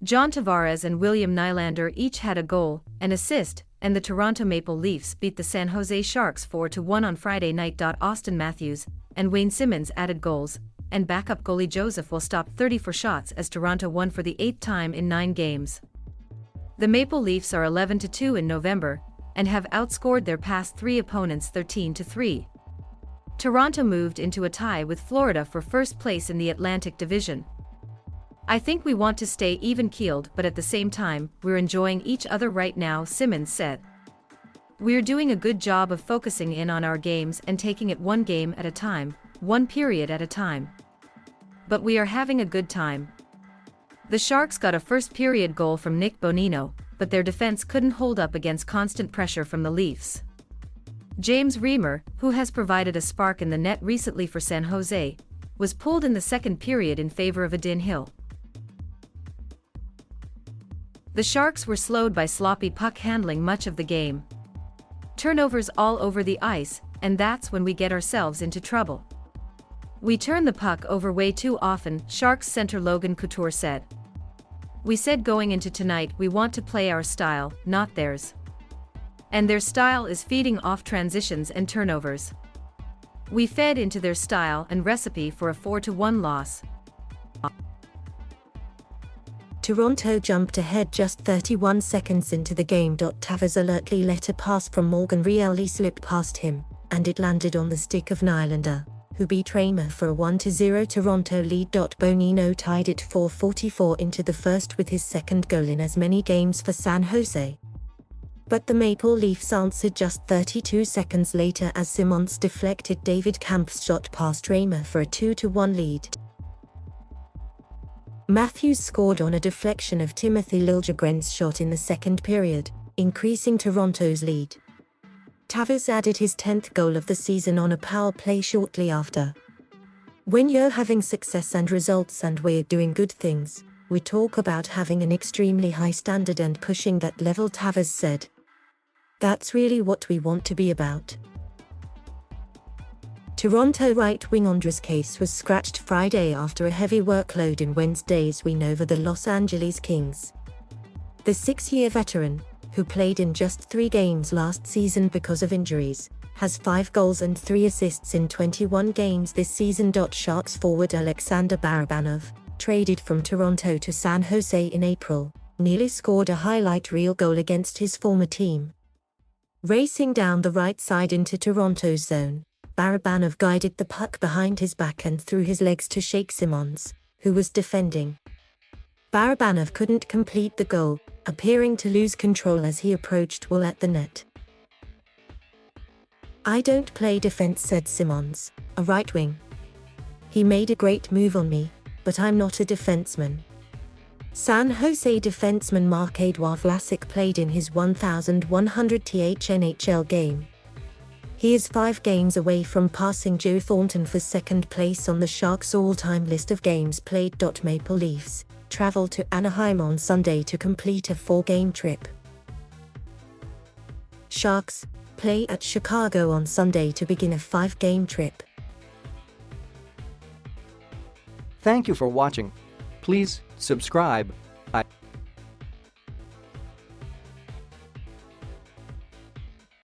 John Tavares and William Nylander each had a goal, an assist, and the Toronto Maple Leafs beat the San Jose Sharks 4-1 on Friday night. Auston Matthews and Wayne Simmonds added goals, and backup goalie Joseph Woll stopped 34 shots as Toronto won for the 8th time in 9 games. The Maple Leafs are 11-2 in November, and have outscored their past 3 opponents 13-3. Toronto moved into a tie with Florida for first place in the Atlantic Division. I think we want to stay even-keeled, but at the same time, we're enjoying each other right now, Simmonds said. We're doing a good job of focusing in on our games and taking it one game at a time, one period at a time. But we are having a good time. The Sharks got a first-period goal from Nick Bonino, but their defense couldn't hold up against constant pressure from the Leafs. James Reimer, who has provided a spark in the net recently for San Jose, was pulled in the second period in favor of Adin Hill. The Sharks were slowed by sloppy puck handling much of the game. Turnovers all over the ice, and that's when we get ourselves into trouble. We turn the puck over way too often, Sharks center Logan Couture said. We said going into tonight we want to play our style, not theirs. And their style is feeding off transitions and turnovers. We fed into their style and recipe for a 4-1 loss. Toronto jumped ahead just 31 seconds into the game. Tavares alertly let a pass from Morgan Rielly slip past him, and it landed on the stick of Nylander, who beat Reimer for a 1-0 Toronto lead. Bonino tied it 4:44 into the first with his second goal in as many games for San Jose. But the Maple Leafs answered just 32 seconds later as Simmonds deflected David Kampf's shot past Reimer for a 2-1 lead. Matthews scored on a deflection of Timothy Liljegren's shot in the second period, increasing Toronto's lead. Tavares added his 10th goal of the season on a power play shortly after. When you're having success and results and we're doing good things, we talk about having an extremely high standard and pushing that level, Tavares said. That's really what we want to be about. Toronto right wing Andres Case was scratched Friday after a heavy workload in Wednesday's win over the Los Angeles Kings. The 6-year veteran, who played in just 3 games last season because of injuries, has 5 goals and 3 assists in 21 games this season. Sharks forward Alexander Barabanov, traded from Toronto to San Jose in April, nearly scored a highlight reel goal against his former team. Racing down the right side into Toronto's zone, Barabanov guided the puck behind his back and through his legs to shake Simmonds, who was defending. Barabanov couldn't complete the goal, appearing to lose control as he approached Woll at the net. I don't play defense, said Simmonds, a right wing. He made a great move on me, but I'm not a defenseman. San Jose defenseman Marc-Edouard Vlasic played in his 1,100th NHL game. He is 5 games away from passing Joe Thornton for second place on the Sharks' all-time list of games played. Maple Leafs travel to Anaheim on Sunday to complete a 4-game trip. Sharks play at Chicago on Sunday to begin a 5-game trip. Thank you for watching. Please subscribe.